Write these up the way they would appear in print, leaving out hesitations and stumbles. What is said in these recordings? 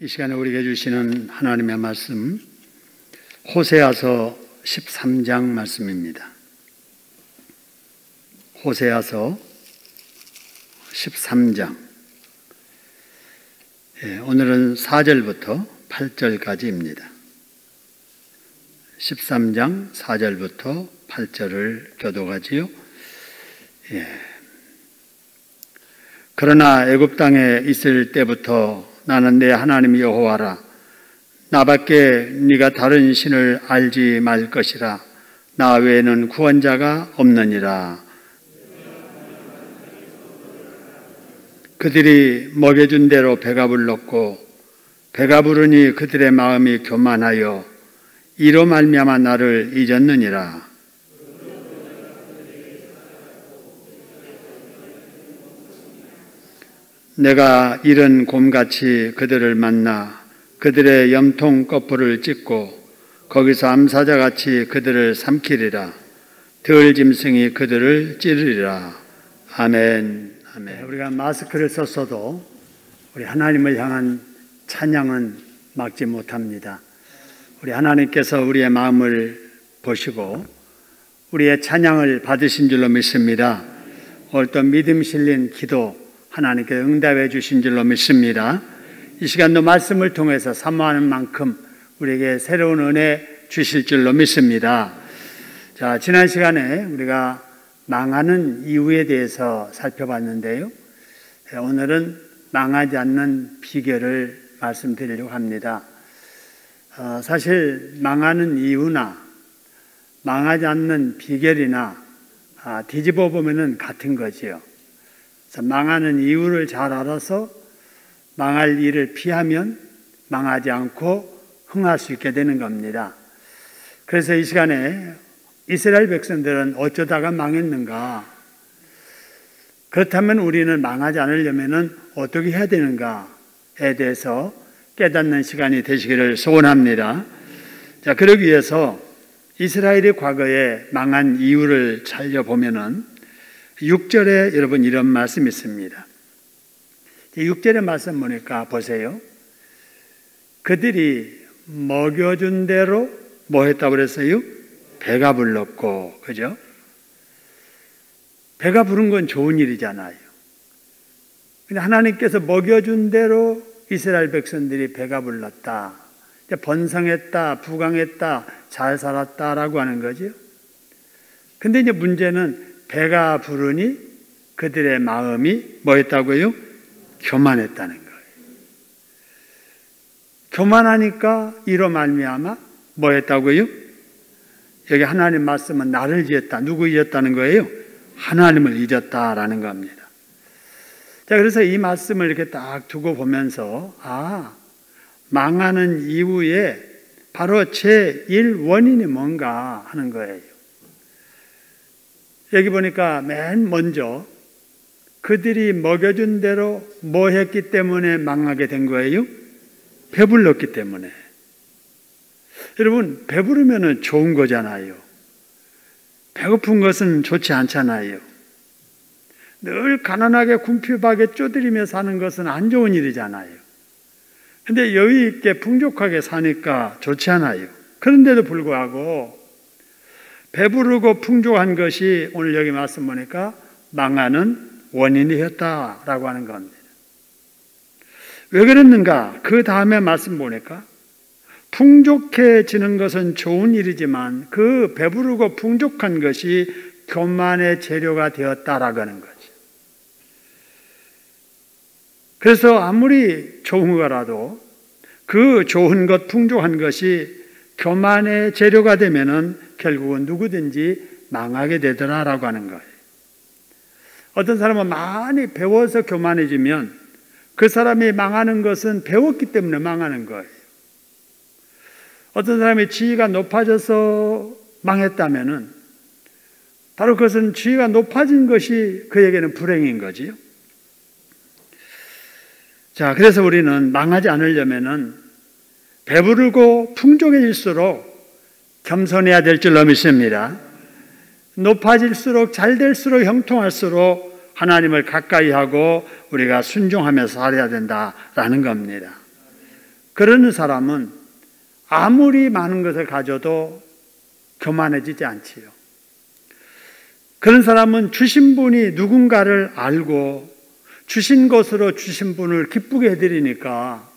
이 시간에 우리에게 주시는 하나님의 말씀, 호세아서 13장 말씀입니다. 호세아서 13장. 오늘은 4절부터 8절까지입니다. 13장 4절부터 8절을 교독하지요. 그러나 애굽 땅에 있을 때부터 나는 내 하나님 여호와라. 나밖에 네가 다른 신을 알지 말 것이라. 나 외에는 구원자가 없느니라. 그들이 먹여준 대로 배가 불렀고 배가 부르니 그들의 마음이 교만하여 이로 말미암아 나를 잊었느니라. 내가 이른 곰같이 그들을 만나 그들의 염통 거풀을 찢고 거기서 암사자같이 그들을 삼키리라. 들짐승이 그들을 찌르리라. 아멘. 아멘. 우리가 마스크를 썼어도 우리 하나님을 향한 찬양은 막지 못합니다. 우리 하나님께서 우리의 마음을 보시고 우리의 찬양을 받으신 줄로 믿습니다. 오늘 또 믿음 실린 기도 하나님께 응답해 주신 줄로 믿습니다. 이 시간도 말씀을 통해서 사모하는 만큼 우리에게 새로운 은혜 주실 줄로 믿습니다. 자, 지난 시간에 우리가 망하는 이유에 대해서 살펴봤는데요. 오늘은 망하지 않는 비결을 말씀드리려고 합니다. 사실 망하는 이유나 망하지 않는 비결이나 뒤집어 보면은 같은 거지요. 망하는 이유를 잘 알아서 망할 일을 피하면 망하지 않고 흥할 수 있게 되는 겁니다. 그래서 이 시간에 이스라엘 백성들은 어쩌다가 망했는가? 그렇다면 우리는 망하지 않으려면 어떻게 해야 되는가에 대해서 깨닫는 시간이 되시기를 소원합니다. 자, 그러기 위해서 이스라엘이 과거에 망한 이유를 살펴보면은 6절에 여러분 이런 말씀이 있습니다. 6절의 말씀 보니까 보세요. 그들이 먹여준 대로 뭐 했다고 그랬어요? 배가 불렀고, 그죠? 배가 부른 건 좋은 일이잖아요. 근데 하나님께서 먹여준 대로 이스라엘 백성들이 배가 불렀다. 번성했다, 부강했다, 잘 살았다라고 하는 거죠. 근데 이제 문제는 배가 부르니 그들의 마음이 뭐였다고요? 교만했다는 거예요. 교만하니까 이로 말미암아 뭐였다고요? 여기 하나님 말씀은 나를 잊었다. 누구 잊었다는 거예요? 하나님을 잊었다라는 겁니다. 자, 그래서 이 말씀을 이렇게 딱 두고 보면서 망하는 이후에 바로 제1 원인이 뭔가 하는 거예요. 여기 보니까 맨 먼저 그들이 먹여준 대로 뭐 했기 때문에 망하게 된 거예요? 배불렀기 때문에. 여러분, 배부르면 좋은 거잖아요. 배고픈 것은 좋지 않잖아요. 늘 가난하게 궁핍하게 쪼들이며 사는 것은 안 좋은 일이잖아요. 근데 여유 있게 풍족하게 사니까 좋지 않아요. 그런데도 불구하고 배부르고 풍족한 것이 오늘 여기 말씀 보니까 망하는 원인이었다라고 하는 겁니다. 왜 그랬는가? 그 다음에 말씀 보니까 풍족해지는 것은 좋은 일이지만 그 배부르고 풍족한 것이 교만의 재료가 되었다라고 하는 거죠. 그래서 아무리 좋은 거라도 그 좋은 것, 풍족한 것이 교만의 재료가 되면은 결국은 누구든지 망하게 되더라라고 하는 거예요. 어떤 사람은 많이 배워서 교만해지면 그 사람이 망하는 것은 배웠기 때문에 망하는 거예요. 어떤 사람이 지위가 높아져서 망했다면은 바로 그것은 지위가 높아진 것이 그에게는 불행인 거지요. 자, 그래서 우리는 망하지 않으려면은 배부르고 풍족해질수록 겸손해야 될 줄로 믿습니다. 높아질수록 잘 될수록 형통할수록 하나님을 가까이 하고 우리가 순종하면서 살아야 된다라는 겁니다. 그러는 사람은 아무리 많은 것을 가져도 교만해지지 않지요. 그런 사람은 주신 분이 누군가를 알고 주신 것으로 주신 분을 기쁘게 해드리니까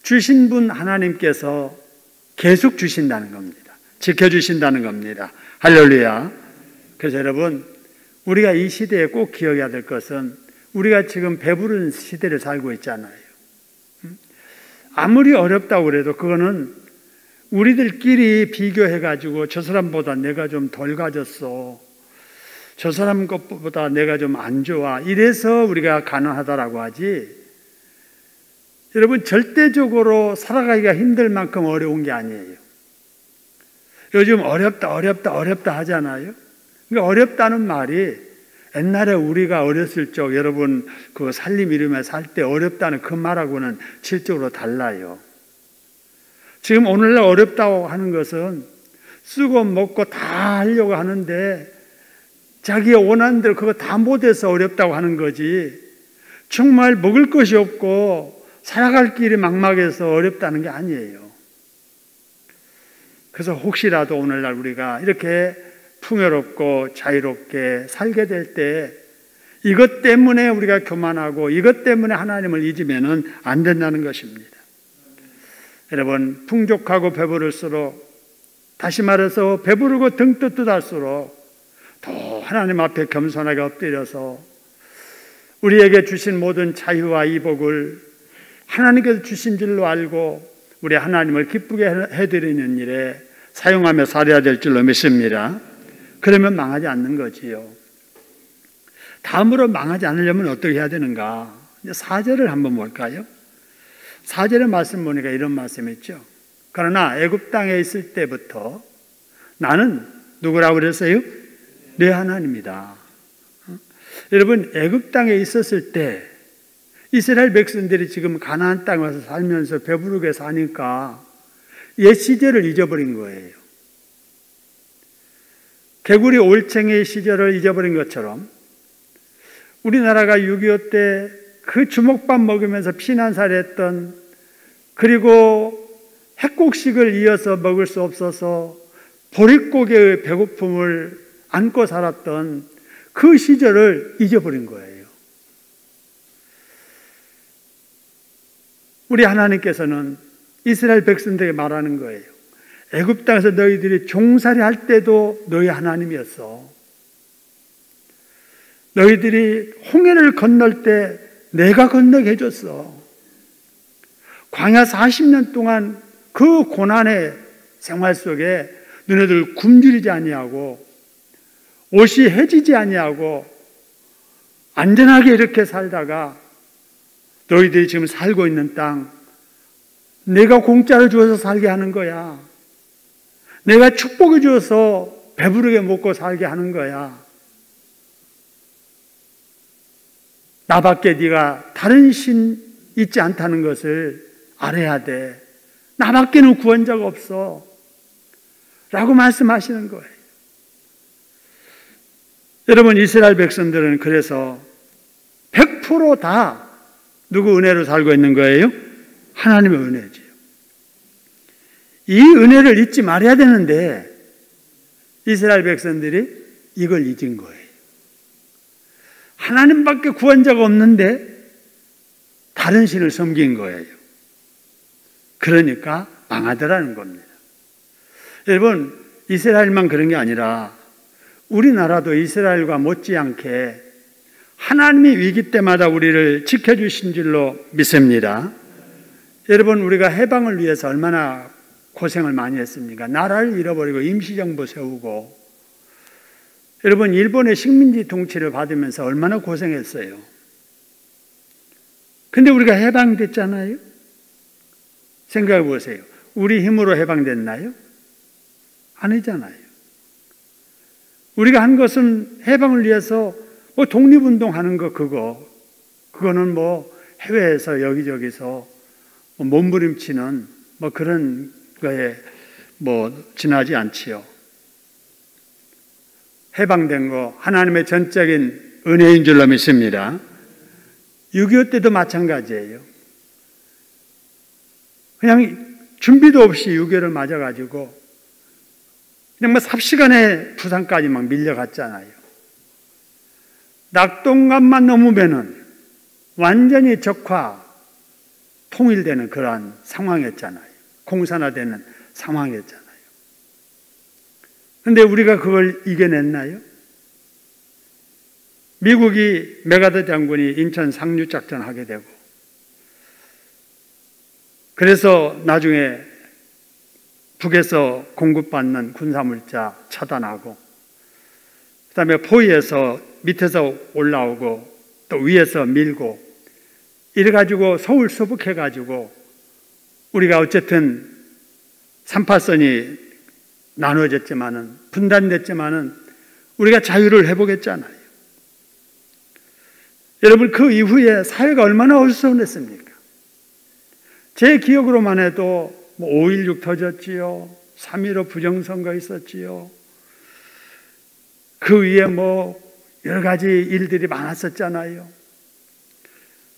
주신 분 하나님께서 계속 주신다는 겁니다. 지켜주신다는 겁니다. 할렐루야. 그래서 여러분, 우리가 이 시대에 꼭 기억해야 될 것은 우리가 지금 배부른 시대를 살고 있잖아요. 아무리 어렵다고 그래도 그거는 우리들끼리 비교해가지고 저 사람보다 내가 좀 덜 가졌어, 저 사람 것보다 내가 좀 안 좋아, 이래서 우리가 가난하다라고 하지, 여러분 절대적으로 살아가기가 힘들 만큼 어려운 게 아니에요. 요즘 어렵다 하잖아요. 그러니까 어렵다는 말이 옛날에 우리가 어렸을 적 여러분 그 살림 이루며 살 때 어렵다는 그 말하고는 실적으로 달라요. 지금 오늘날 어렵다고 하는 것은 쓰고 먹고 다 하려고 하는데 자기가 원하는 대로 그거 다 못해서 어렵다고 하는 거지, 정말 먹을 것이 없고 살아갈 길이 막막해서 어렵다는 게 아니에요. 그래서 혹시라도 오늘날 우리가 이렇게 풍요롭고 자유롭게 살게 될 때 이것 때문에 우리가 교만하고 이것 때문에 하나님을 잊으면 안 된다는 것입니다. 여러분, 풍족하고 배부를수록, 다시 말해서 배부르고 등 뜨뜻할수록 더 하나님 앞에 겸손하게 엎드려서 우리에게 주신 모든 자유와 이 복을 하나님께서 주신 줄로 알고 우리 하나님을 기쁘게 해드리는 일에 사용하며 살아야 될 줄로 믿습니다. 그러면 망하지 않는 거지요. 다음으로 망하지 않으려면 어떻게 해야 되는가? 4절을 한번 볼까요? 4절의 말씀 보니까 이런 말씀이 있죠. 그러나 애굽 땅에 있을 때부터 나는 누구라고 그랬어요? 내 하나님이다. 여러분, 애굽 땅에 있었을 때 이스라엘 백성들이 지금 가나안 땅에 와서 살면서 배부르게 사니까 옛 시절을 잊어버린 거예요. 개구리 올챙이 시절을 잊어버린 것처럼 우리나라가 6.25 때 그 주먹밥 먹으면서 피난살이했던, 그리고 핵곡식을 이어서 먹을 수 없어서 보릿고개의 배고픔을 안고 살았던 그 시절을 잊어버린 거예요. 우리 하나님께서는 이스라엘 백성들에게 말하는 거예요. 애굽 땅에서 너희들이 종살이 할 때도 너희 하나님이었어. 너희들이 홍해를 건널 때 내가 건너게 해줬어. 광야 40년 동안 그 고난의 생활 속에 너희들 굶주리지 아니하고 옷이 해지지 아니하고 안전하게 이렇게 살다가 너희들이 지금 살고 있는 땅 내가 공짜로 주어서 살게 하는 거야. 내가 축복해 주어서 배부르게 먹고 살게 하는 거야. 나밖에 네가 다른 신 있지 않다는 것을 알아야 돼. 나밖에는 구원자가 없어 라고 말씀하시는 거예요. 여러분, 이스라엘 백성들은 그래서 100% 다 누구 은혜로 살고 있는 거예요? 하나님의 은혜지요. 이 은혜를 잊지 말아야 되는데 이스라엘 백성들이 이걸 잊은 거예요. 하나님밖에 구원자가 없는데 다른 신을 섬긴 거예요. 그러니까 망하더라는 겁니다. 여러분, 이스라엘만 그런 게 아니라 우리나라도 이스라엘과 못지않게 하나님이 위기 때마다 우리를 지켜주신 줄로 믿습니다. 여러분, 우리가 해방을 위해서 얼마나 고생을 많이 했습니까? 나라를 잃어버리고 임시정부 세우고, 여러분, 일본의 식민지 통치를 받으면서 얼마나 고생했어요. 근데 우리가 해방됐잖아요. 생각해 보세요. 우리 힘으로 해방됐나요? 아니잖아요. 우리가 한 것은 해방을 위해서 뭐 독립운동하는 거, 그거는 뭐 해외에서 여기저기서 몸부림치는 뭐 그런 거에 뭐 지나지 않지요. 해방된 거 하나님의 전적인 은혜인 줄로 믿습니다. 6.25 때도 마찬가지예요. 그냥 준비도 없이 6.25를 맞아가지고 그냥 뭐 삽시간에 부산까지 막 밀려갔잖아요. 낙동강만 넘으면은 완전히 적화, 통일되는 그러한 상황이었잖아요. 공산화되는 상황이었잖아요. 그런데 우리가 그걸 이겨냈나요? 미국이 메가더 장군이 인천 상륙작전 하게 되고, 그래서 나중에 북에서 공급받는 군사물자 차단하고, 그 다음에 포위에서 밑에서 올라오고 또 위에서 밀고 이래가지고 서울 수복해가지고 우리가 어쨌든 3파선이 나눠졌지만은, 분단됐지만은 우리가 자유를 회복했잖아요. 여러분, 그 이후에 사회가 얼마나 어수선했습니까? 제 기억으로만 해도 5.16 터졌지요. 3.15 부정선거 있었지요. 그 위에 여러 가지 일들이 많았었잖아요.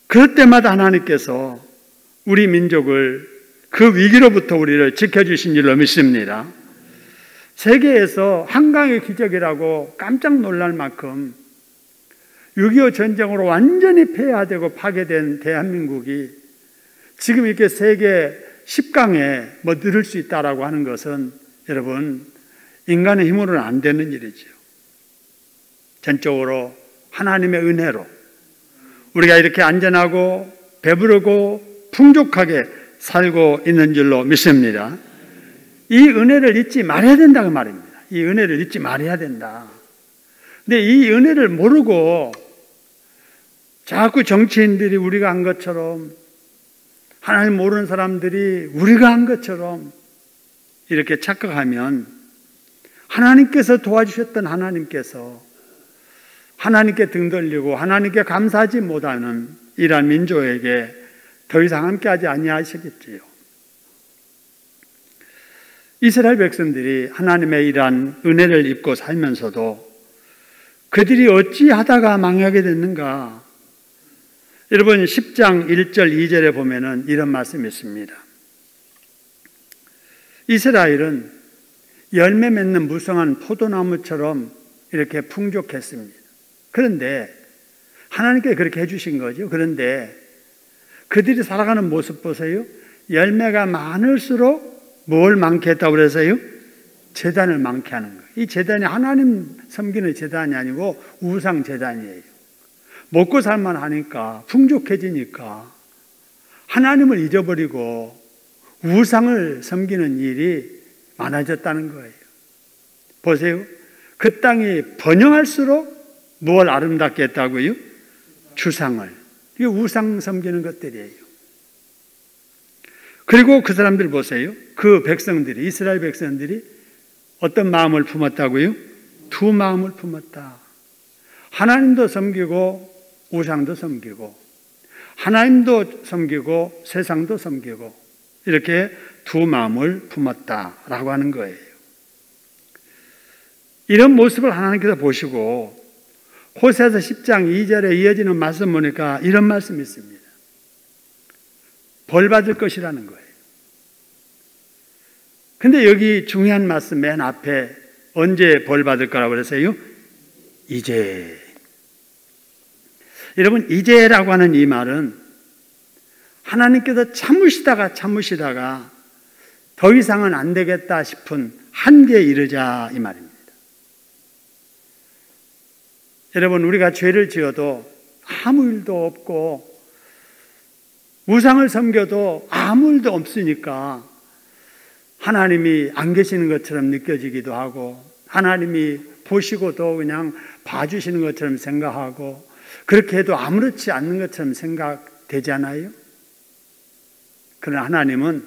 그럴 때마다 하나님께서 우리 민족을 그 위기로부터 우리를 지켜주신 줄로 믿습니다. 세계에서 한강의 기적이라고 깜짝 놀랄 만큼 6.25 전쟁으로 완전히 폐하되고 파괴된 대한민국이 지금 이렇게 세계 10강에 늘을 수 있다라고 하는 것은 여러분, 인간의 힘으로는 안 되는 일이죠. 전적으로 하나님의 은혜로 우리가 이렇게 안전하고 배부르고 풍족하게 살고 있는 줄로 믿습니다. 이 은혜를 잊지 말아야 된다고 말입니다. 이 은혜를 잊지 말아야 된다. 근데 이 은혜를 모르고 자꾸 정치인들이 우리가 한 것처럼, 하나님 모르는 사람들이 우리가 한 것처럼 이렇게 착각하면 하나님께서 도와주셨던 하나님께 등 돌리고 하나님께 감사하지 못하는 이러한 민족에게 더 이상 함께하지 아니하시겠지요. 이스라엘 백성들이 하나님의 이러한 은혜를 입고 살면서도 그들이 어찌하다가 망하게 됐는가? 여러분, 10장 1절 2절에 보면은 이런 말씀이 있습니다. 이스라엘은 열매 맺는 무성한 포도나무처럼 이렇게 풍족했습니다. 그런데 하나님께 그렇게 해주신 거죠. 그런데 그들이 살아가는 모습 보세요. 열매가 많을수록 뭘 많게 했다고 그래서요? 제단을 많게 하는 거예요. 이 제단이 하나님 섬기는 제단이 아니고 우상 제단이에요. 먹고 살만 하니까, 풍족해지니까 하나님을 잊어버리고 우상을 섬기는 일이 많아졌다는 거예요. 보세요. 그 땅이 번영할수록 무엇을 아름답게 했다고요? 주상을. 이게 우상 섬기는 것들이에요. 그리고 그 사람들 보세요. 그 백성들이, 이스라엘 백성들이 어떤 마음을 품었다고요? 두 마음을 품었다. 하나님도 섬기고 우상도 섬기고, 하나님도 섬기고 세상도 섬기고, 이렇게 두 마음을 품었다라고 하는 거예요. 이런 모습을 하나님께서 보시고 호세아서 10장 2절에 이어지는 말씀 보니까 이런 말씀이 있습니다. 벌 받을 것이라는 거예요. 근데 여기 중요한 말씀 맨 앞에 언제 벌 받을 거라고 그랬어요? 이제. 여러분, 이제라고 하는 이 말은 하나님께서 참으시다가 더 이상은 안 되겠다 싶은 한계에 이르자 이 말입니다. 여러분, 우리가 죄를 지어도 아무 일도 없고 우상을 섬겨도 아무 일도 없으니까 하나님이 안 계시는 것처럼 느껴지기도 하고, 하나님이 보시고도 그냥 봐주시는 것처럼 생각하고, 그렇게 해도 아무렇지 않는 것처럼 생각되잖아요. 그러나 하나님은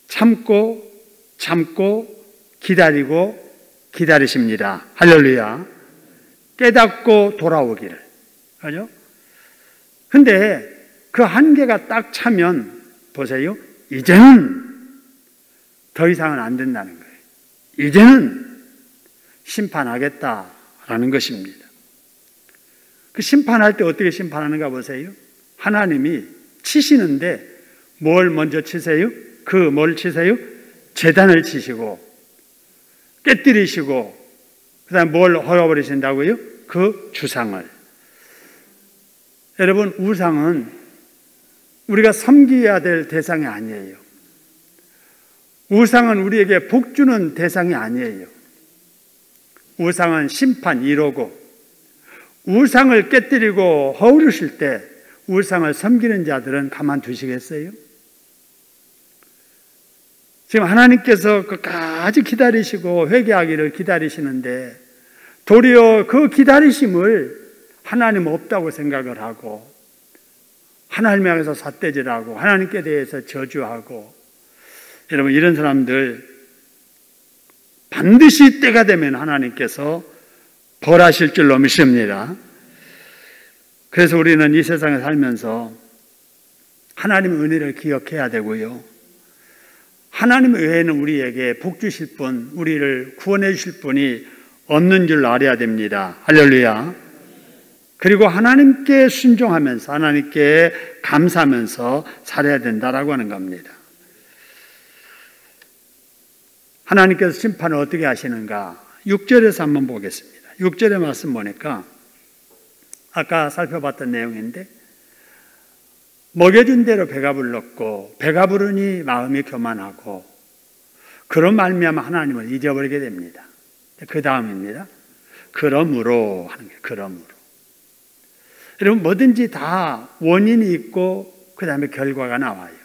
참고 기다리십니다. 할렐루야. 깨닫고 돌아오기를. 그죠? 근데 그 한계가 딱 차면 보세요. 이제는 더 이상은 안 된다는 거예요. 이제는 심판하겠다라는 것입니다. 그 심판할 때 어떻게 심판하는가 보세요. 하나님이 치시는데 뭘 먼저 치세요? 뭘 치세요? 제단을 치시고 깨뜨리시고 그다음에 뭘 헐어버리신다고요? 그 주상을. 여러분, 우상은 우리가 섬겨야 될 대상이 아니에요. 우상은 우리에게 복 주는 대상이 아니에요. 우상은 심판 1호고 우상을 깨뜨리고 허우르실 때 우상을 섬기는 자들은 가만두시겠어요? 지금 하나님께서 끝까지 기다리시고 회개하기를 기다리시는데 도리어 그 기다리심을 하나님 없다고 생각을 하고 하나님에 대해서 삿대질하고 하나님께 대해서 저주하고, 여러분, 이런 사람들 반드시 때가 되면 하나님께서 벌하실 줄로 믿습니다. 그래서 우리는 이 세상에 살면서 하나님의 은혜를 기억해야 되고요. 하나님 외에는 우리에게 복 주실 분, 우리를 구원해 주실 분이 없는 줄 알아야 됩니다. 할렐루야. 그리고 하나님께 순종하면서 하나님께 감사하면서 살아야 된다라고 하는 겁니다. 하나님께서 심판을 어떻게 하시는가? 6절에서 한번 보겠습니다. 6절의 말씀 보니까 아까 살펴봤던 내용인데, 먹여준 대로 배가 불렀고 배가 부르니 마음이 교만하고 그런 말미암아 하나님을 잊어버리게 됩니다. 그 다음입니다. 그러므로 하는 게 그러므로. 여러분, 뭐든지 다 원인이 있고 그 다음에 결과가 나와요.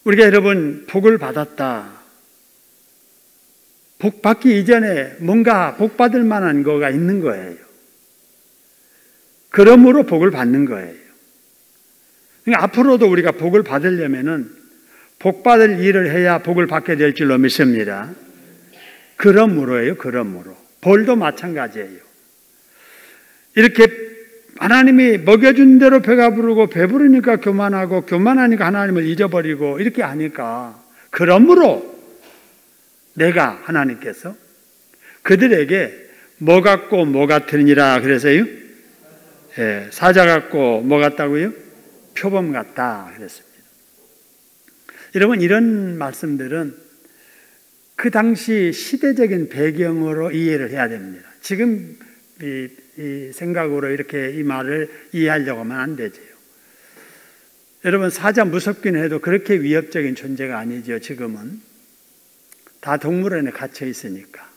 우리가 여러분 복을 받았다. 복 받기 이전에 뭔가 복 받을 만한 거가 있는 거예요. 그러므로 복을 받는 거예요. 그러니까 앞으로도 우리가 복을 받으려면은 복 받을 일을 해야 복을 받게 될 줄로 믿습니다. 그러므로예요. 그러므로. 벌도 마찬가지예요. 이렇게 하나님이 먹여준 대로 배가 부르고 배부르니까 교만하고 교만하니까 하나님을 잊어버리고 이렇게 하니까, 그러므로 내가 하나님께서 그들에게 뭐 같고 뭐 같으니라 그래서요. 예, 사자 같고 뭐 같다고요? 표범 같다 그랬습니다. 여러분, 이런 말씀들은 그 당시 시대적인 배경으로 이해를 해야 됩니다. 지금 이 생각으로 이렇게 이 말을 이해하려고 하면 안 되죠. 여러분, 사자 무섭긴 해도 그렇게 위협적인 존재가 아니죠. 지금은 다 동물원에 갇혀 있으니까,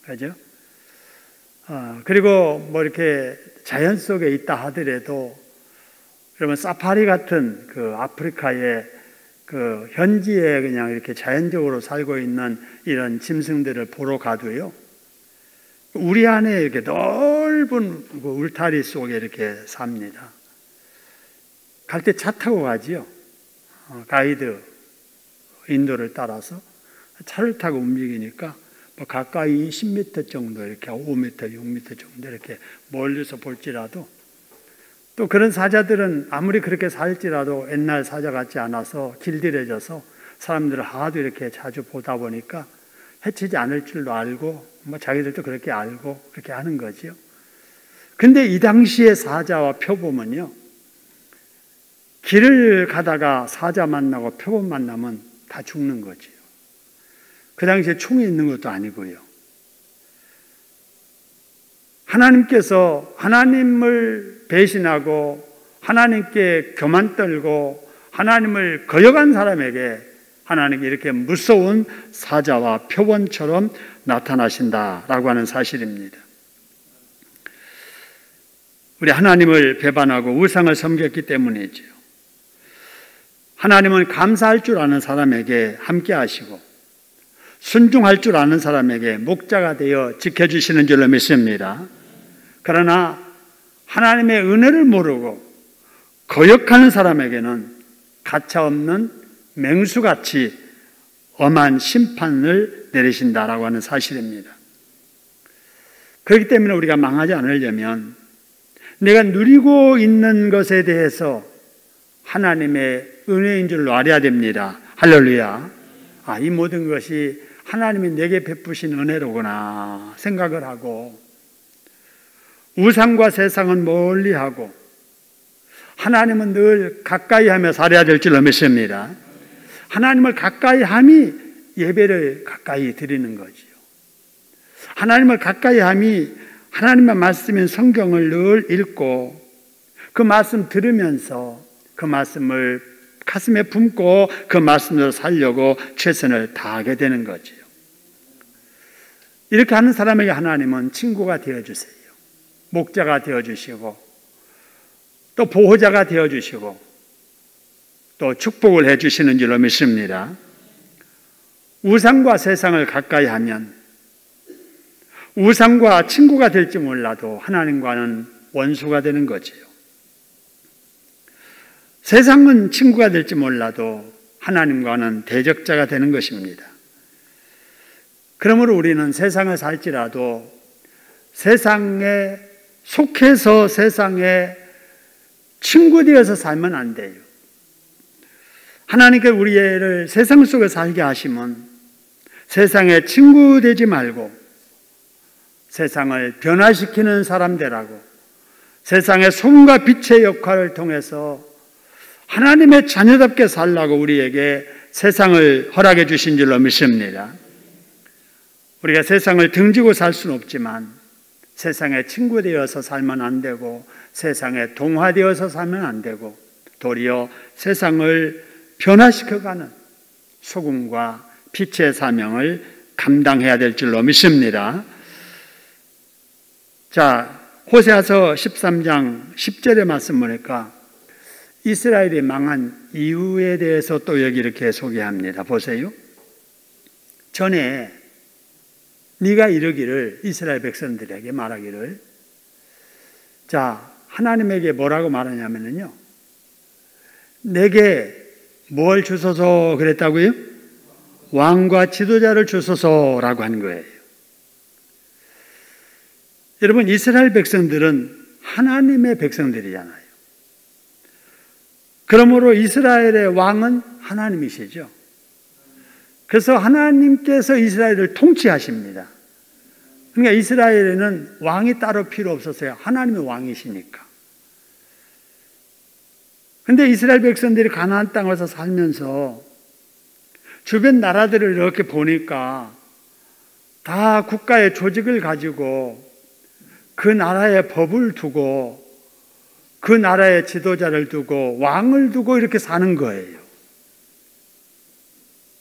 그죠? 그리고 뭐 이렇게 자연 속에 있다 하더라도, 여러분, 사파리 같은 그 아프리카의 그 현지에 그냥 이렇게 자연적으로 살고 있는 이런 짐승들을 보러 가도요, 우리 안에 이렇게 넓은 울타리 속에 이렇게 삽니다. 갈 때 차 타고 가지요. 가이드 인도를 따라서 차를 타고 움직이니까 뭐 가까이 10m 정도, 이렇게 5m, 6m 정도 이렇게 멀리서 볼지라도, 또 그런 사자들은 아무리 그렇게 살지라도 옛날 사자 같지 않아서 길들여져서 사람들을 하도 이렇게 자주 보다 보니까 해치지 않을 줄도 알고, 뭐 자기들도 그렇게 알고 그렇게 하는 거죠. 근데 이 당시의 사자와 표범은요, 길을 가다가 사자 만나고 표범 만나면 다 죽는 거지요. 그 당시에 총이 있는 것도 아니고요. 하나님께서 하나님을 배신하고 하나님께 교만 떨고 하나님을 거역한 사람에게 하나님이 이렇게 무서운 사자와 표범처럼 나타나신다라고 하는 사실입니다. 우리 하나님을 배반하고 우상을 섬겼기 때문이죠. 하나님은 감사할 줄 아는 사람에게 함께 하시고 순종할 줄 아는 사람에게 목자가 되어 지켜주시는 줄로 믿습니다. 그러나 하나님의 은혜를 모르고 거역하는 사람에게는 가차없는 맹수같이 엄한 심판을 내리신다라고 하는 사실입니다. 그렇기 때문에 우리가 망하지 않으려면 내가 누리고 있는 것에 대해서 하나님의 은혜인 줄로 알아야 됩니다. 할렐루야. 이 모든 것이 하나님이 내게 베푸신 은혜로구나 생각을 하고, 우상과 세상은 멀리하고 하나님은 늘 가까이 하며 살아야 될 줄로 믿습니다. 하나님을 가까이 함이 예배를 가까이 드리는 거지요. 하나님을 가까이 함이 하나님의 말씀인 성경을 늘 읽고 그 말씀 들으면서 그 말씀을 가슴에 품고 그 말씀으로 살려고 최선을 다하게 되는 거지요. 이렇게 하는 사람에게 하나님은 친구가 되어주세요. 목자가 되어주시고 또 보호자가 되어주시고 또 축복을 해주시는 줄로 믿습니다. 우상과 세상을 가까이 하면 우상과 친구가 될지 몰라도 하나님과는 원수가 되는 거지요. 세상은 친구가 될지 몰라도 하나님과는 대적자가 되는 것입니다. 그러므로 우리는 세상을 살지라도 세상에 속해서 세상에 친구 되어서 살면 안 돼요. 하나님께 우리를 세상 속에 살게 하시면 세상에 친구 되지 말고 세상을 변화시키는 사람 되라고 세상의 소금과 빛의 역할을 통해서 하나님의 자녀답게 살라고 우리에게 세상을 허락해 주신 줄로 믿습니다. 우리가 세상을 등지고 살 수는 없지만 세상에 친구 되어서 살면 안 되고 세상에 동화되어서 살면 안 되고 도리어 세상을 변화시켜가는 소금과 빛의 사명을 감당해야 될 줄로 믿습니다. 자, 호세아서 13장 10절의 말씀 보니까 이스라엘이 망한 이유에 대해서 또 여기 이렇게 소개합니다. 보세요. 전에 네가 이르기를 이스라엘 백성들에게 말하기를 자, 하나님에게 뭐라고 말하냐면요. 내게 뭘 주소서 그랬다고요? 왕과 지도자를 주소서라고 한 거예요. 여러분, 이스라엘 백성들은 하나님의 백성들이잖아요. 그러므로 이스라엘의 왕은 하나님이시죠. 그래서 하나님께서 이스라엘을 통치하십니다. 그러니까 이스라엘에는 왕이 따로 필요 없었어요. 하나님의 왕이시니까. 근데 이스라엘 백성들이 가나안 땅에서 살면서 주변 나라들을 이렇게 보니까 다 국가의 조직을 가지고 그 나라의 법을 두고 그 나라의 지도자를 두고 왕을 두고 이렇게 사는 거예요.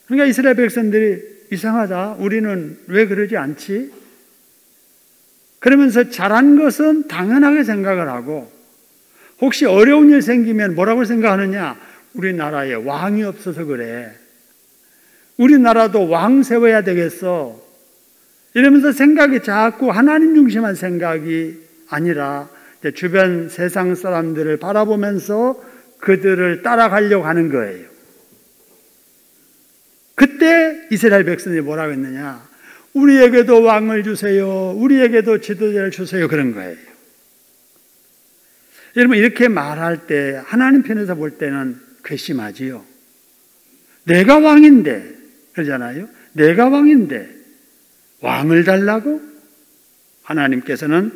그러니까 이스라엘 백성들이 이상하다. 우리는 왜 그러지 않지? 그러면서 잘한 것은 당연하게 생각을 하고 혹시 어려운 일 생기면 뭐라고 생각하느냐? 우리나라에 왕이 없어서 그래. 우리나라도 왕 세워야 되겠어. 이러면서 생각이 자꾸 하나님 중심한 생각이 아니라 주변 세상 사람들을 바라보면서 그들을 따라가려고 하는 거예요. 그때 이스라엘 백성들이 뭐라고 했느냐? 우리에게도 왕을 주세요. 우리에게도 지도자를 주세요. 그런 거예요. 여러분, 이렇게 말할 때 하나님 편에서 볼 때는 괘씸하지요. 내가 왕인데, 그러잖아요. 내가 왕인데 왕을 달라고? 하나님께서는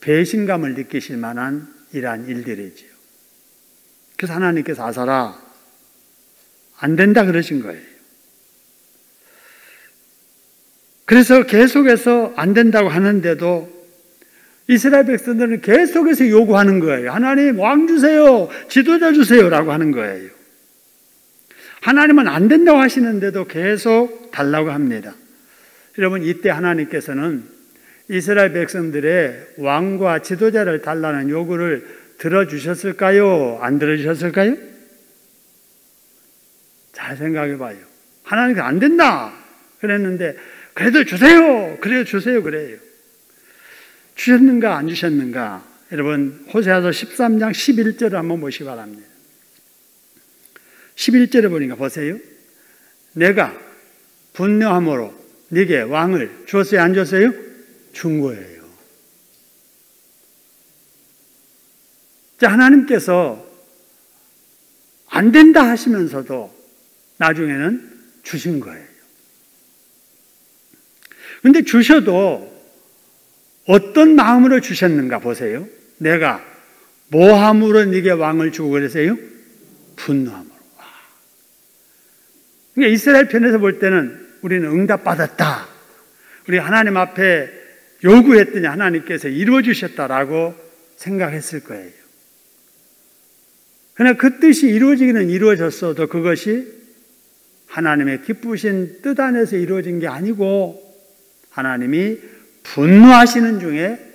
배신감을 느끼실 만한 이러한 일들이지요. 그래서 하나님께서 아사라 안 된다 그러신 거예요. 그래서 계속해서 안 된다고 하는데도 이스라엘 백성들은 계속해서 요구하는 거예요. 하나님 왕 주세요. 지도자 주세요라고 하는 거예요. 하나님은 안 된다고 하시는데도 계속 달라고 합니다. 여러분, 이때 하나님께서는 이스라엘 백성들의 왕과 지도자를 달라는 요구를 들어주셨을까요? 안 들어주셨을까요? 잘 생각해 봐요. 하나님께서 안 된다 그랬는데 그래도 주세요. 그래도 주세요. 그래요. 주셨는가 안 주셨는가? 여러분, 호세아서 13장 11절을 한번 보시기 바랍니다. 11절에 보니까 보세요. 내가 분명함으로 네게 왕을 주었어요? 안 줬어요? 준 거예요. 자, 하나님께서 안 된다 하시면서도 나중에는 주신 거예요. 근데 주셔도 어떤 마음으로 주셨는가 보세요. 내가 뭐함으로 네게 왕을 주고 그랬어요? 분노함으로. 그러니까 이스라엘 편에서 볼 때는 우리는 응답받았다. 우리 하나님 앞에 요구했더니 하나님께서 이루어 주셨다라고 생각했을 거예요. 그러나 그 뜻이 이루어지기는 이루어졌어도 그것이 하나님의 기쁘신 뜻 안에서 이루어진 게 아니고 하나님이 분노하시는 중에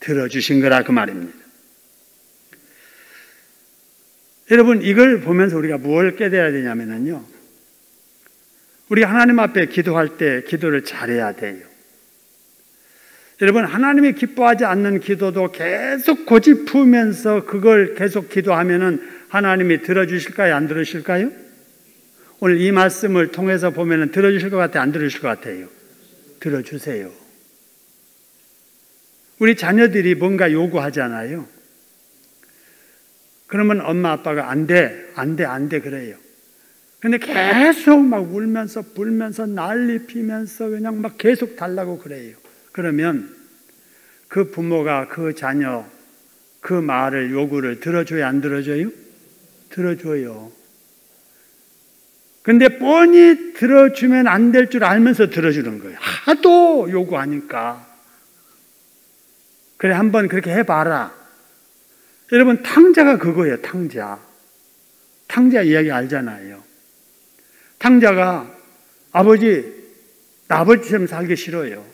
들어주신 거라 그 말입니다. 여러분, 이걸 보면서 우리가 무엇을 깨달아야 되냐면요, 우리 하나님 앞에 기도할 때 기도를 잘해야 돼요. 여러분, 하나님이 기뻐하지 않는 기도도 계속 고집하면서 그걸 계속 기도하면은 하나님이 들어주실까요? 안 들어주실까요? 오늘 이 말씀을 통해서 보면은 들어주실 것 같아요? 안 들어주실 것 같아요? 들어주세요. 우리 자녀들이 뭔가 요구하잖아요. 그러면 엄마 아빠가 안 돼 그래요. 근데 계속 막 울면서 불면서 난리 피면서 그냥 막 계속 달라고 그래요. 그러면 그 부모가 그 자녀 그 말을 요구를 들어줘요? 안 들어줘요? 들어줘요. 근데 뻔히 들어주면 안 될 줄 알면서 들어주는 거예요. 하도 요구하니까. 그래, 한번 그렇게 해봐라. 여러분, 탕자가 그거예요. 탕자 이야기 알잖아요. 탕자가 아버지, 나 아버지처럼 살기 싫어요.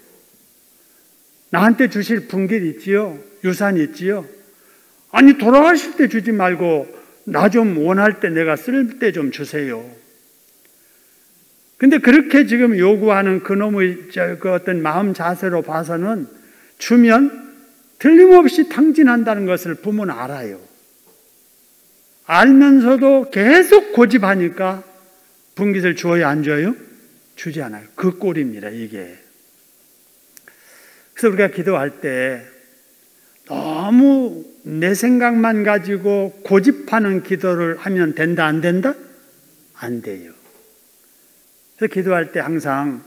나한테 주실 분길 있지요? 유산 있지요? 아니, 돌아가실 때 주지 말고 나 좀 원할 때 내가 쓸 때 좀 주세요. 근데 그렇게 지금 요구하는 그놈의 그 어떤 마음 자세로 봐서는 주면 틀림없이 탕진한다는 것을 부모는 알아요. 알면서도 계속 고집하니까 분깃을 줘요, 안 줘요? 주지 않아요. 그 꼴입니다, 이게. 그래서 우리가 기도할 때 너무 내 생각만 가지고 고집하는 기도를 하면 된다, 안 된다? 안 돼요. 그래서 기도할 때 항상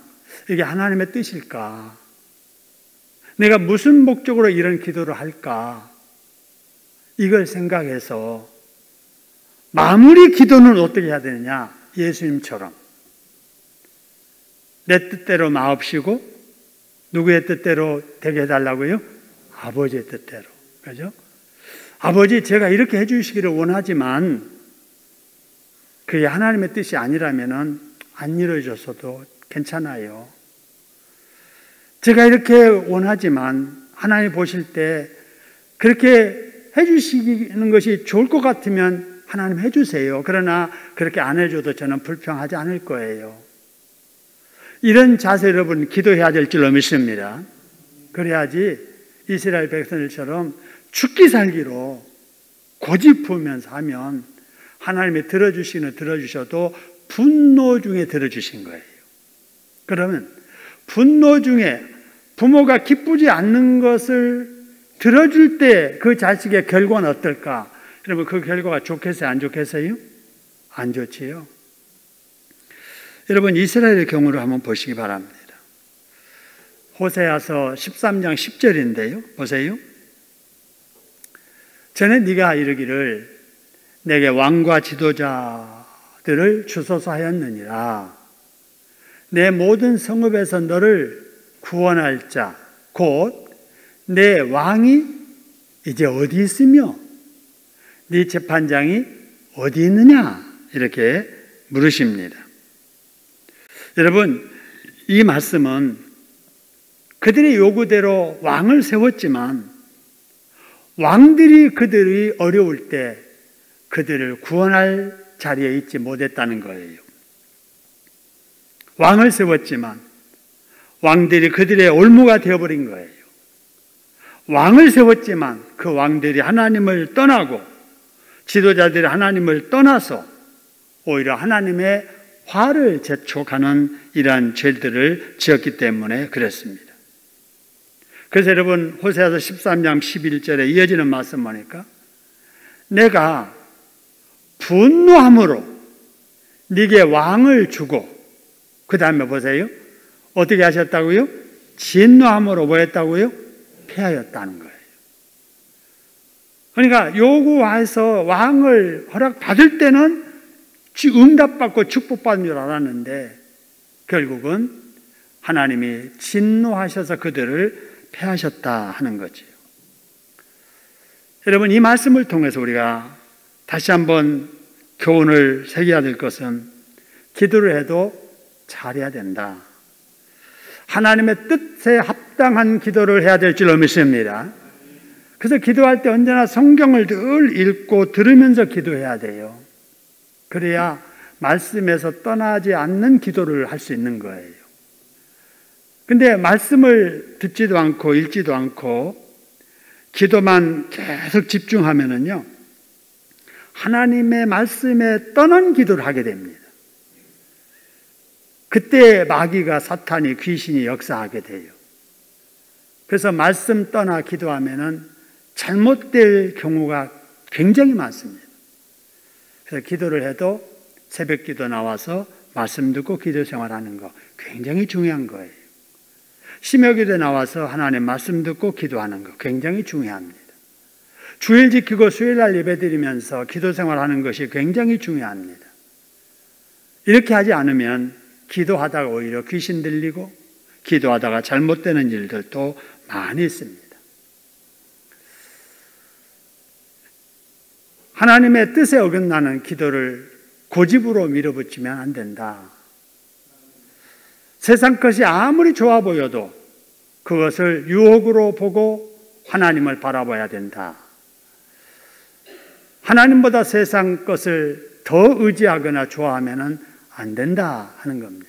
이게 하나님의 뜻일까? 내가 무슨 목적으로 이런 기도를 할까? 이걸 생각해서 마무리 기도는 어떻게 해야 되느냐? 예수님처럼 내 뜻대로 마옵시고 누구의 뜻대로 되게 해달라고요? 아버지의 뜻대로. 그죠? 아버지, 제가 이렇게 해주시기를 원하지만 그게 하나님의 뜻이 아니라면 안 이루어졌어도 괜찮아요. 제가 이렇게 원하지만 하나님 보실 때 그렇게 해주시는 것이 좋을 것 같으면 하나님 해주세요. 그러나 그렇게 안 해줘도 저는 불평하지 않을 거예요. 이런 자세 여러분 기도해야 될 줄로 믿습니다. 그래야지 이스라엘 백성들처럼 죽기 살기로 고집하면서 하면 하나님이 들어주시는 들어주셔도 분노 중에 들어주신 거예요. 그러면 분노 중에 부모가 기쁘지 않는 것을 들어줄 때 그 자식의 결과는 어떨까? 여러분, 그 결과가 좋겠어요? 안 좋겠어요? 안 좋지요. 여러분, 이스라엘의 경우를 한번 보시기 바랍니다. 호세아서 13장 10절인데요. 보세요. 전에 네가 이르기를 내게 왕과 지도자들을 주소서 하였느니라. 내 모든 성읍에서 너를 구원할 자, 곧 내 왕이 이제 어디 있으며 네 재판장이 어디 있느냐? 이렇게 물으십니다. 여러분, 이 말씀은 그들의 요구대로 왕을 세웠지만 왕들이 그들이 어려울 때 그들을 구원할 자리에 있지 못했다는 거예요. 왕을 세웠지만 왕들이 그들의 올무가 되어버린 거예요. 왕을 세웠지만 그 왕들이 하나님을 떠나고 지도자들이 하나님을 떠나서 오히려 하나님의 화를 재촉하는 이러한 죄들을 지었기 때문에 그랬습니다. 그래서 여러분 호세아서 13장 11절에 이어지는 말씀 보니까 내가 분노함으로 네게 왕을 주고 그 다음에 보세요. 어떻게 하셨다고요? 진노함으로 뭐 했다고요? 패하였다는 거예요. 그러니까 요구해서 왕을 허락받을 때는 응답받고 축복받는 줄 알았는데 결국은 하나님이 진노하셔서 그들을 패하셨다 하는 거지요. 여러분, 이 말씀을 통해서 우리가 다시 한번 교훈을 새겨야 될 것은 기도를 해도 잘해야 된다. 하나님의 뜻에 합당한 기도를 해야 될 줄로 믿습니다. 그래서 기도할 때 언제나 성경을 늘 읽고 들으면서 기도해야 돼요. 그래야 말씀에서 떠나지 않는 기도를 할 수 있는 거예요. 근데 말씀을 듣지도 않고 읽지도 않고 기도만 계속 집중하면은요, 하나님의 말씀에 떠난 기도를 하게 됩니다. 그때 마귀가, 사탄이, 귀신이 역사하게 돼요. 그래서 말씀 떠나 기도하면은 잘못될 경우가 굉장히 많습니다. 그래서 기도를 해도 새벽 기도 나와서 말씀 듣고 기도 생활하는 거 굉장히 중요한 거예요. 심야 기도에 나와서 하나님 말씀 듣고 기도하는 거 굉장히 중요합니다. 주일 지키고 수요일날 예배드리면서 기도 생활하는 것이 굉장히 중요합니다. 이렇게 하지 않으면 기도하다가 오히려 귀신 들리고 기도하다가 잘못되는 일들도 많이 있습니다. 하나님의 뜻에 어긋나는 기도를 고집으로 밀어붙이면 안 된다. 세상 것이 아무리 좋아 보여도 그것을 유혹으로 보고 하나님을 바라봐야 된다. 하나님보다 세상 것을 더 의지하거나 좋아하면 안 된다 하는 겁니다.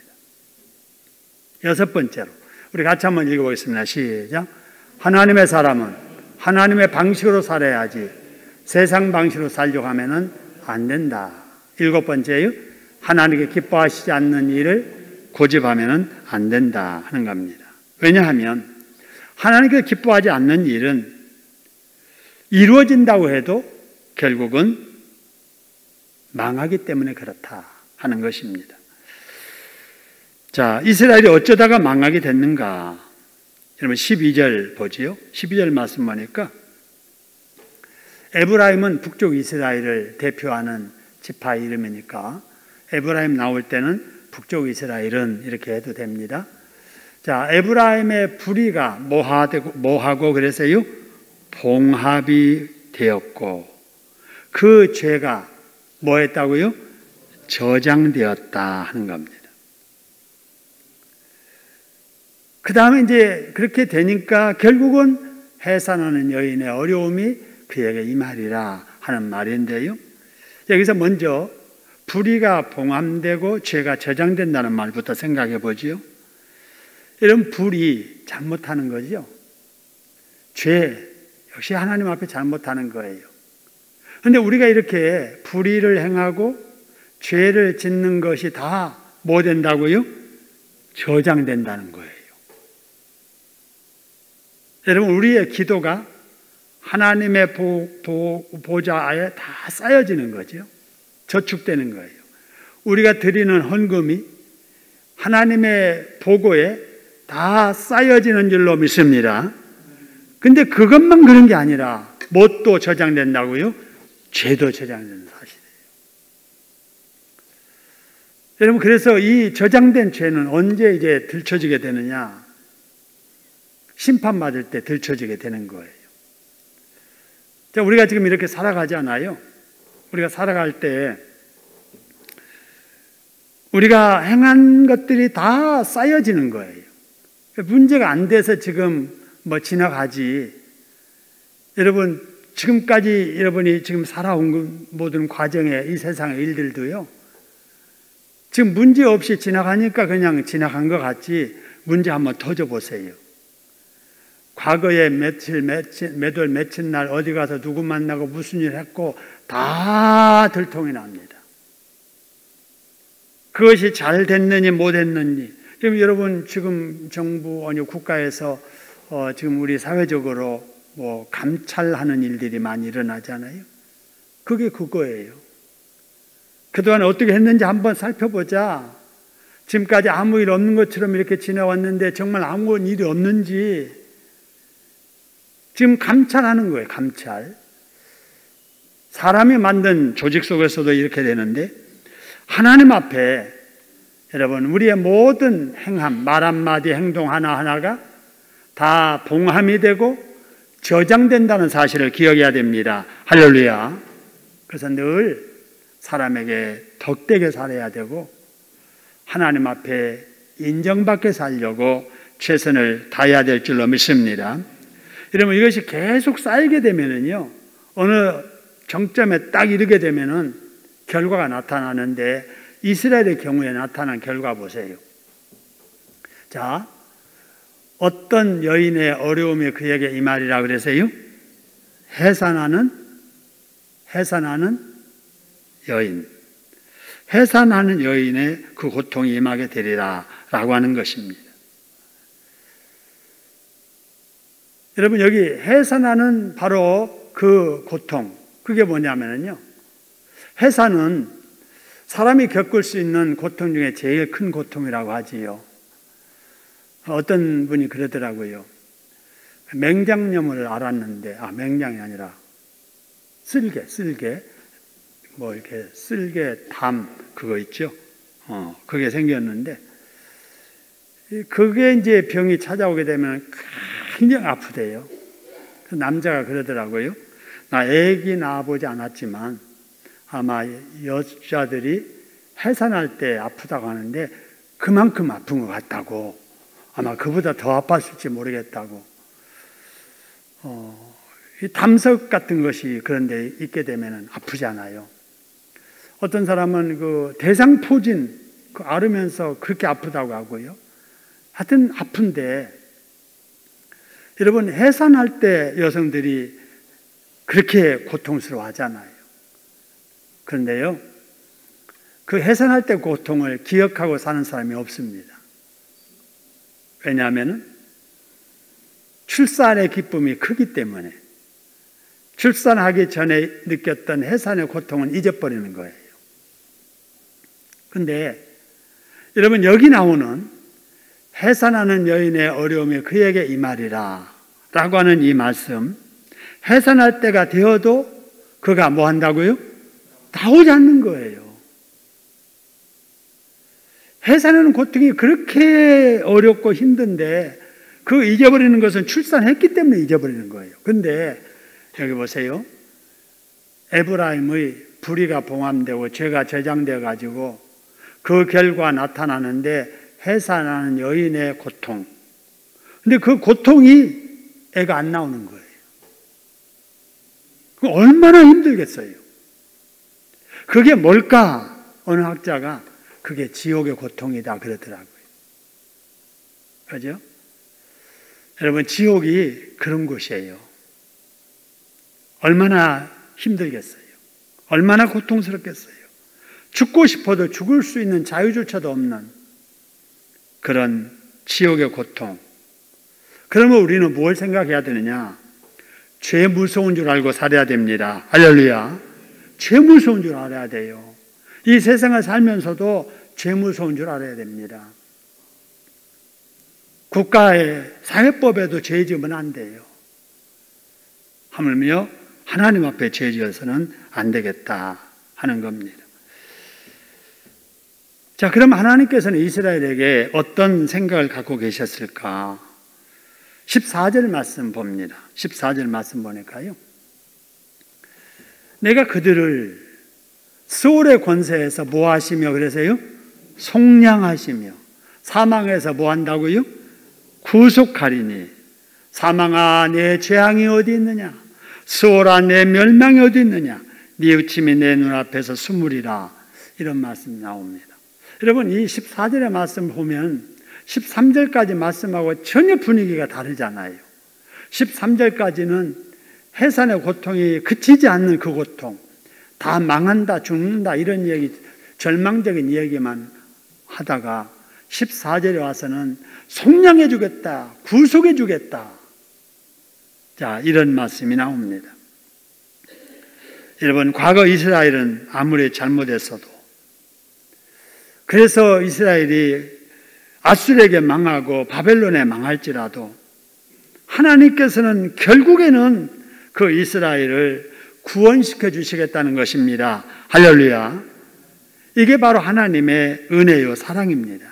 여섯 번째로 우리 같이 한번 읽어보겠습니다. 시작. 하나님의 사람은 하나님의 방식으로 살아야지 세상 방식으로 살려고 하면 안 된다. 일곱 번째요. 하나님께 기뻐하시지 않는 일을 고집하면 안 된다 하는 겁니다. 왜냐하면 하나님께 기뻐하지 않는 일은 이루어진다고 해도 결국은 망하기 때문에 그렇다 하는 것입니다. 자, 이스라엘이 어쩌다가 망하게 됐는가? 여러분 12절 보지요? 12절 말씀 보니까 에브라임은 북쪽 이스라엘을 대표하는 지파 이름이니까 에브라임 나올 때는 북쪽 이스라엘은 이렇게 해도 됩니다. 자, 에브라임의 불의가 뭐하고 그래서요? 봉합이 되었고 그 죄가 뭐 했다고요? 저장되었다 하는 겁니다. 그 다음에 이제 그렇게 되니까 결국은 해산하는 여인의 어려움이 그에게 임하리라 하는 말인데요. 여기서 먼저 불의가 봉함되고 죄가 저장된다는 말부터 생각해 보지요. 이런 불의 잘못하는 거죠. 죄 역시 하나님 앞에 잘못하는 거예요. 그런데 우리가 이렇게 불의를 행하고 죄를 짓는 것이 다 뭐 된다고요? 저장된다는 거예요. 여러분, 우리의 기도가 하나님의 보좌에 다 쌓여지는 거죠. 저축되는 거예요. 우리가 드리는 헌금이 하나님의 보고에 다 쌓여지는 줄로 믿습니다. 근데 그것만 그런 게 아니라 뭣도 저장된다고요? 죄도 저장되는 사실이에요. 여러분, 그래서 이 저장된 죄는 언제 이제 들춰지게 되느냐? 심판받을 때 들춰지게 되는 거예요. 자, 우리가 지금 이렇게 살아가잖아요. 우리가 살아갈 때 우리가 행한 것들이 다 쌓여지는 거예요. 문제가 안 돼서 지금 뭐 지나가지. 여러분, 지금까지 여러분이 지금 살아온 모든 과정의 이 세상의 일들도요, 지금 문제 없이 지나가니까 그냥 지나간 것 같지, 문제 한번 터져보세요. 과거에 몇 월 며칠 날 어디 가서 누구 만나고 무슨 일 했고 다 들통이 납니다. 그것이 잘 됐느니 못 됐느니. 지금 여러분, 지금 정부 아니 국가에서 지금 우리 사회적으로 뭐 감찰하는 일들이 많이 일어나잖아요. 그게 그거예요. 그동안 어떻게 했는지 한번 살펴보자. 지금까지 아무 일 없는 것처럼 이렇게 지나왔는데 정말 아무 일이 없는지 지금 감찰하는 거예요. 감찰. 사람이 만든 조직 속에서도 이렇게 되는데, 하나님 앞에 여러분 우리의 모든 행함, 말 한마디, 행동 하나하나가 다 봉함이 되고 저장된다는 사실을 기억해야 됩니다. 할렐루야. 그래서 늘 사람에게 덕되게 살아야 되고 하나님 앞에 인정받게 살려고 최선을 다해야 될 줄로 믿습니다. 여러분 이것이 계속 쌓이게 되면은요, 어느 정점에 딱 이르게 되면은 결과가 나타나는데, 이스라엘의 경우에 나타난 결과 보세요. 자, 어떤 여인의 어려움이 그에게 임하리라 그러세요? 해산하는 여인. 해산하는 여인의 그 고통이 임하게 되리라 라고 하는 것입니다. 여러분 여기 해산하는 바로 그 고통, 그게 뭐냐면요, 해산은 사람이 겪을 수 있는 고통 중에 제일 큰 고통이라고 하지요. 어떤 분이 그러더라고요. 맹장염을 앓았는데, 맹장이 아니라 쓸개, 뭐 이렇게 쓸개담 그거 있죠. 그게 생겼는데, 그게 이제 병이 찾아오게 되면 굉장히 아프대요. 그 남자가 그러더라고요. 나 애기 낳아보지 않았지만 아마 여자들이 해산할 때 아프다고 하는데 그만큼 아픈 것 같다고, 아마 그보다 더 아팠을지 모르겠다고. 이 담석 같은 것이 그런데 있게 되면 아프지 않아요. 어떤 사람은 그 대상포진 그 앓으면서 그렇게 아프다고 하고요. 하여튼 아픈데, 여러분 해산할 때 여성들이 그렇게 고통스러워 하잖아요. 그런데요, 그 해산할 때 고통을 기억하고 사는 사람이 없습니다. 왜냐하면 출산의 기쁨이 크기 때문에 출산하기 전에 느꼈던 해산의 고통은 잊어버리는 거예요. 그런데 여러분 여기 나오는 해산하는 여인의 어려움이 그에게 임하리라 라고 하는 이 말씀, 해산할 때가 되어도 그가 뭐 한다고요? 나오지 않는 거예요. 해산하는 고통이 그렇게 어렵고 힘든데 그 잊어버리는 것은 출산했기 때문에 잊어버리는 거예요. 그런데 여기 보세요. 에브라임의 불의가 봉함되고 죄가 저장되어 가지고 그 결과 나타나는데 해산하는 여인의 고통. 근데 그 고통이 애가 안 나오는 거예요. 얼마나 힘들겠어요. 그게 뭘까? 어느 학자가 그게 지옥의 고통이다 그러더라고요. 그죠? 여러분 지옥이 그런 곳이에요. 얼마나 힘들겠어요. 얼마나 고통스럽겠어요. 죽고 싶어도 죽을 수 있는 자유조차도 없는 그런 지옥의 고통. 그러면 우리는 뭘 생각해야 되느냐? 죄 무서운 줄 알고 살아야 됩니다. 할렐루야. 죄 무서운 줄 알아야 돼요. 이 세상을 살면서도 죄 무서운 줄 알아야 됩니다. 국가의 사회법에도 죄 지으면 안 돼요. 하물며 하나님 앞에 죄 지어서는 안 되겠다 하는 겁니다. 자, 그럼 하나님께서는 이스라엘에게 어떤 생각을 갖고 계셨을까? 14절 말씀 봅니다. 14절 말씀 보니까요, 내가 그들을 스올의 권세에서 뭐 하시며 그러세요? 속량하시며 사망에서 뭐 한다고요? 구속하리니 사망아 내 재앙이 어디 있느냐? 스올아 내 멸망이 어디 있느냐? 뉘우침이 내 눈앞에서 스물이라. 이런 말씀이 나옵니다. 여러분 이 14절의 말씀 보면 13절까지 말씀하고 전혀 분위기가 다르잖아요. 13절까지는 해산의 고통이 그치지 않는 그 고통, 다 망한다, 죽는다 이런 얘기, 절망적인 얘기만 하다가 14절에 와서는 속량해 주겠다, 구속해 주겠다. 자, 이런 말씀이 나옵니다. 여러분 과거 이스라엘은 아무리 잘못했어도, 그래서 이스라엘이 아수르에게 망하고 바벨론에 망할지라도 하나님께서는 결국에는 그 이스라엘을 구원시켜 주시겠다는 것입니다. 할렐루야. 이게 바로 하나님의 은혜요 사랑입니다.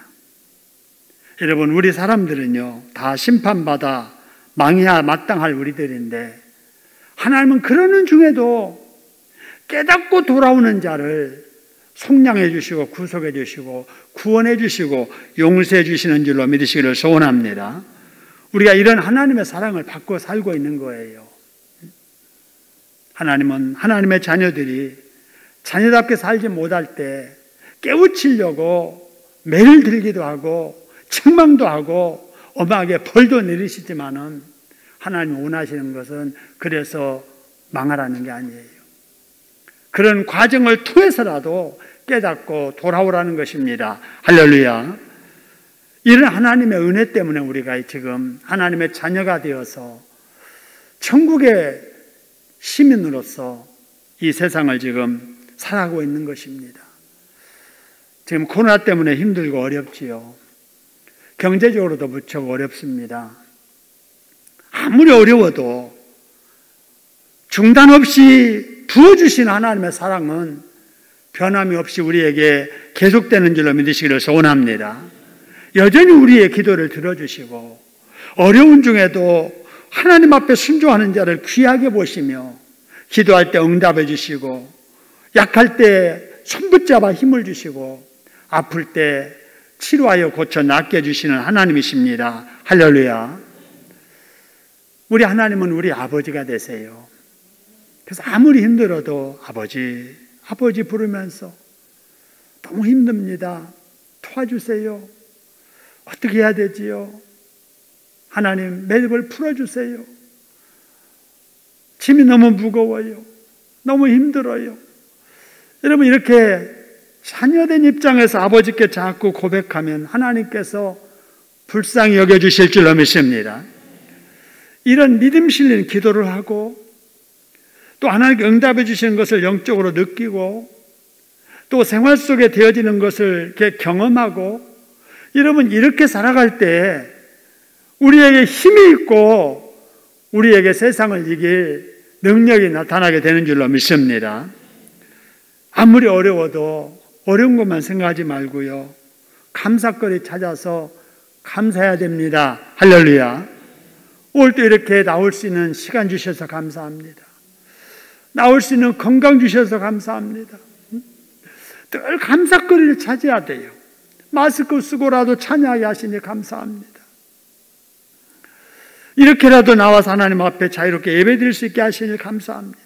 여러분, 우리 사람들은요 다 심판받아 망해야 마땅할 우리들인데, 하나님은 그러는 중에도 깨닫고 돌아오는 자를 속량해 주시고 구속해 주시고 구원해 주시고 용서해 주시는 줄로 믿으시기를 소원합니다. 우리가 이런 하나님의 사랑을 받고 살고 있는 거예요. 하나님은 하나님의 자녀들이 자녀답게 살지 못할 때 깨우치려고 매를 들기도 하고 책망도 하고 엄하게 벌도 내리시지만은, 하나님이 원하시는 것은 그래서 망하라는 게 아니에요. 그런 과정을 통해서라도 깨닫고 돌아오라는 것입니다. 할렐루야. 이런 하나님의 은혜 때문에 우리가 지금 하나님의 자녀가 되어서 천국의 시민으로서 이 세상을 지금 살아가고 있는 것입니다. 지금 코로나 때문에 힘들고 어렵지요. 경제적으로도 무척 어렵습니다. 아무리 어려워도 중단 없이 부어주신 하나님의 사랑은 변함이 없이 우리에게 계속되는 줄로 믿으시기를 소원합니다. 여전히 우리의 기도를 들어주시고 어려운 중에도 하나님 앞에 순종하는 자를 귀하게 보시며 기도할 때 응답해 주시고 약할 때 손붙잡아 힘을 주시고 아플 때 치료하여 고쳐 낫게 해주시는 하나님이십니다. 할렐루야. 우리 하나님은 우리 아버지가 되세요. 그래서 아무리 힘들어도 아버지, 아버지 부르면서 너무 힘듭니다. 도와주세요. 어떻게 해야 되지요? 하나님, 매듭을 풀어주세요. 짐이 너무 무거워요. 너무 힘들어요. 여러분, 이렇게 자녀된 입장에서 아버지께 자꾸 고백하면 하나님께서 불쌍히 여겨주실 줄로 믿습니다. 이런 믿음 실린 기도를 하고 또 하나님께 응답해 주시는 것을 영적으로 느끼고 또 생활 속에 되어지는 것을 이렇게 경험하고, 여러분 이렇게 살아갈 때 우리에게 힘이 있고 우리에게 세상을 이길 능력이 나타나게 되는 줄로 믿습니다. 아무리 어려워도 어려운 것만 생각하지 말고요, 감사거리 찾아서 감사해야 됩니다. 할렐루야. 오늘 또 이렇게 나올 수 있는 시간 주셔서 감사합니다. 나올 수 있는 건강 주셔서 감사합니다. 늘 감사거리를 찾아야 돼요. 마스크 쓰고라도 찬양하게 하시니 감사합니다. 이렇게라도 나와서 하나님 앞에 자유롭게 예배드릴 수 있게 하시니 감사합니다.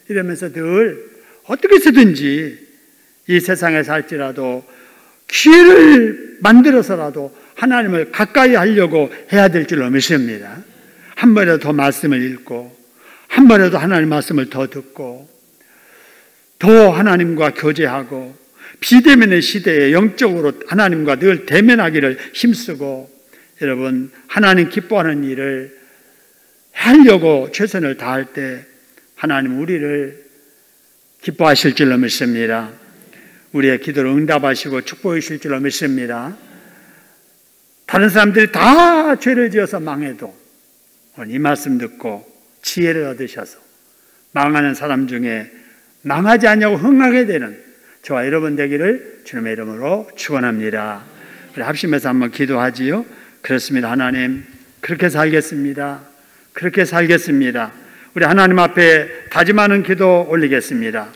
이러면서 늘 어떻게 해서든지 이 세상에 살지라도 기회를 만들어서라도 하나님을 가까이 하려고 해야 될 줄로 믿습니다. 한 번이라도 더 말씀을 읽고 한 번이라도 하나님 말씀을 더 듣고 더 하나님과 교제하고 비대면의 시대에 영적으로 하나님과 늘 대면하기를 힘쓰고, 여러분 하나님 기뻐하는 일을 하려고 최선을 다할 때 하나님 우리를 기뻐하실 줄로 믿습니다. 우리의 기도를 응답하시고 축복해 주실 줄로 믿습니다. 다른 사람들이 다 죄를 지어서 망해도 이 말씀 듣고 지혜를 얻으셔서 망하는 사람 중에 망하지 않냐고 흥하게 되는 저와 여러분 되기를 주님의 이름으로 축원합니다. 우리 합심해서 한번 기도하지요. 그렇습니다. 하나님, 그렇게 살겠습니다. 그렇게 살겠습니다. 우리 하나님 앞에 다짐하는 기도 올리겠습니다.